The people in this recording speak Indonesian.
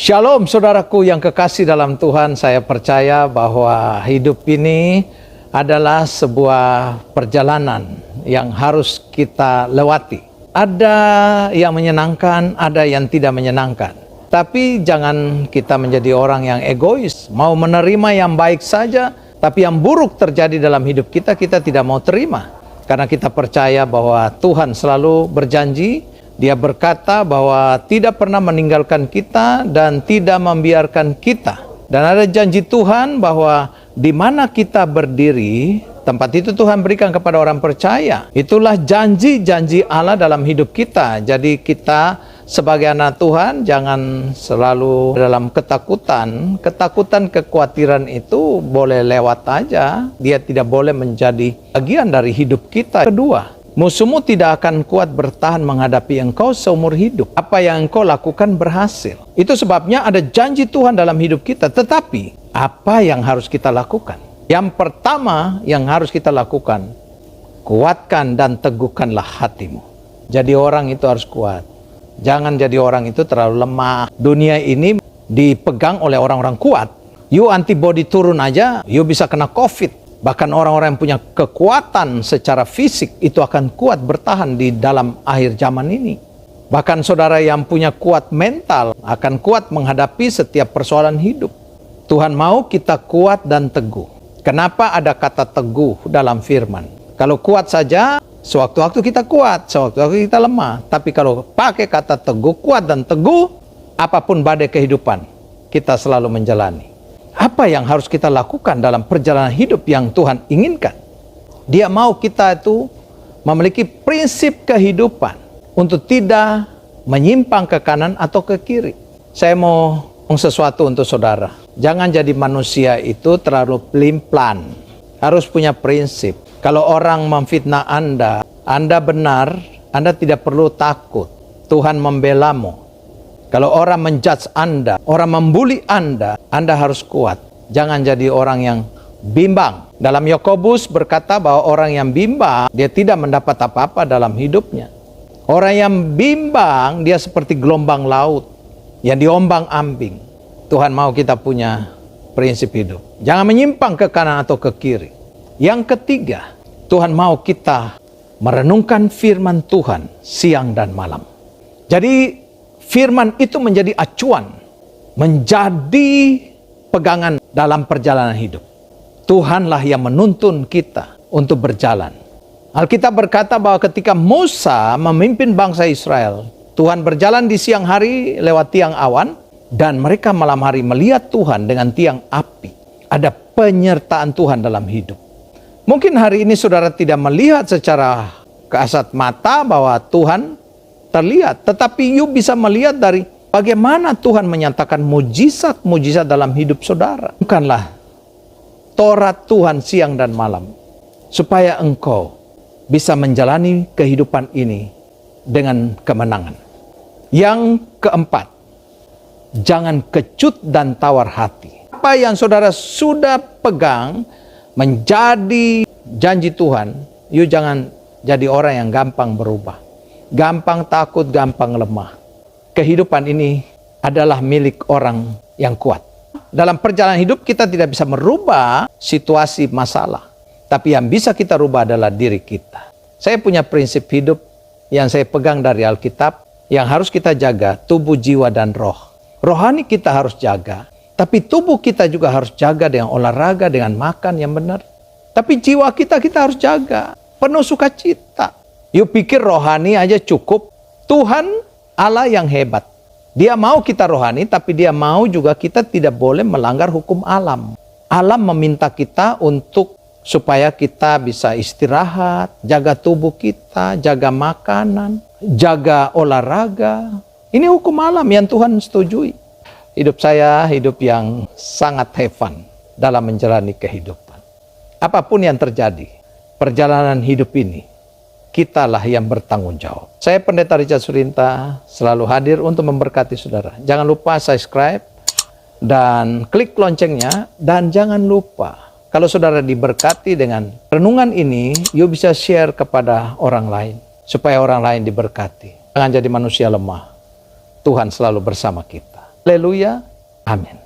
Shalom saudaraku yang kekasih dalam Tuhan, saya percaya bahwa hidup ini adalah sebuah perjalanan yang harus kita lewati. Ada yang menyenangkan, ada yang tidak menyenangkan. Tapi jangan kita menjadi orang yang egois, mau menerima yang baik saja, tapi yang buruk terjadi dalam hidup kita, kita tidak mau terima. Karena kita percaya bahwa Tuhan selalu berjanji. Dia berkata bahwa tidak pernah meninggalkan kita dan tidak membiarkan kita. Dan ada janji Tuhan bahwa di mana kita berdiri, tempat itu Tuhan berikan kepada orang percaya. Itulah janji-janji Allah dalam hidup kita. Jadi kita sebagai anak Tuhan jangan selalu dalam ketakutan. Ketakutan, kekhawatiran itu boleh lewat aja. Dia tidak boleh menjadi bagian dari hidup kita. Kedua, musuhmu tidak akan kuat bertahan menghadapi engkau seumur hidup. Apa yang engkau lakukan berhasil. Itu sebabnya ada janji Tuhan dalam hidup kita. Tetapi apa yang harus kita lakukan? Yang pertama yang harus kita lakukan, kuatkan dan teguhkanlah hatimu. Jadi orang itu harus kuat. Jangan jadi orang itu terlalu lemah. Dunia ini dipegang oleh orang-orang kuat. You antibody turun aja, you bisa kena COVID. Bahkan orang-orang yang punya kekuatan secara fisik itu akan kuat bertahan di dalam akhir zaman ini. Bahkan saudara yang punya kuat mental akan kuat menghadapi setiap persoalan hidup. Tuhan mau kita kuat dan teguh. Kenapa ada kata teguh dalam firman? Kalau kuat saja, sewaktu-waktu kita kuat, sewaktu-waktu kita lemah. Tapi kalau pakai kata teguh, kuat dan teguh, apapun badai kehidupan, kita selalu menjalani. Apa yang harus kita lakukan dalam perjalanan hidup yang Tuhan inginkan? Dia mau kita itu memiliki prinsip kehidupan untuk tidak menyimpang ke kanan atau ke kiri. Saya mau ngomong sesuatu untuk saudara. Jangan jadi manusia itu terlalu pelin-pelan. Harus punya prinsip. Kalau orang memfitnah Anda benar, Anda tidak perlu takut. Tuhan membelamu. Kalau orang menjudge Anda, orang membuli Anda harus kuat. Jangan jadi orang yang bimbang. Dalam Yakobus berkata bahwa orang yang bimbang, dia tidak mendapat apa-apa dalam hidupnya. Orang yang bimbang, dia seperti gelombang laut yang diombang-ambing. Tuhan mau kita punya prinsip hidup. Jangan menyimpang ke kanan atau ke kiri. Yang ketiga, Tuhan mau kita merenungkan firman Tuhan siang dan malam. Jadi, firman itu menjadi acuan, menjadi pegangan dalam perjalanan hidup. Tuhanlah yang menuntun kita untuk berjalan. Alkitab berkata bahwa ketika Musa memimpin bangsa Israel, Tuhan berjalan di siang hari lewat tiang awan, dan mereka malam hari melihat Tuhan dengan tiang api. Ada penyertaan Tuhan dalam hidup. Mungkin hari ini saudara tidak melihat secara kasat mata bahwa Tuhan terlihat, tetapi you bisa melihat dari bagaimana Tuhan menyatakan mujizat-mujizat dalam hidup saudara. Bukanlah Taurat Tuhan siang dan malam, supaya engkau bisa menjalani kehidupan ini dengan kemenangan. Yang keempat, jangan kecut dan tawar hati. Apa yang saudara sudah pegang menjadi janji Tuhan, you jangan jadi orang yang gampang berubah. Gampang takut, gampang lemah. Kehidupan ini adalah milik orang yang kuat. Dalam perjalanan hidup kita tidak bisa merubah situasi masalah. Tapi yang bisa kita rubah adalah diri kita. Saya punya prinsip hidup yang saya pegang dari Alkitab, yang harus kita jaga, tubuh, jiwa, dan roh. Rohani kita harus jaga, tapi tubuh kita juga harus jaga dengan olahraga, dengan makan yang benar. Tapi jiwa kita harus jaga, penuh sukacita. You pikir rohani aja cukup? Tuhan Allah yang hebat. Dia mau kita rohani, tapi dia mau juga kita tidak boleh melanggar hukum alam. Alam meminta kita untuk supaya kita bisa istirahat, jaga tubuh kita, jaga makanan, jaga olahraga. Ini hukum alam yang Tuhan setujui. Hidup saya hidup yang sangat have fun dalam menjalani kehidupan. Apapun yang terjadi, perjalanan hidup ini, kitalah yang bertanggung jawab. Saya Pendeta Richard Surinta selalu hadir untuk memberkati saudara. Jangan lupa subscribe dan klik loncengnya. Dan jangan lupa, kalau saudara diberkati dengan renungan ini, you bisa share kepada orang lain, supaya orang lain diberkati. Jangan jadi manusia lemah. Tuhan selalu bersama kita. Haleluya. Amin.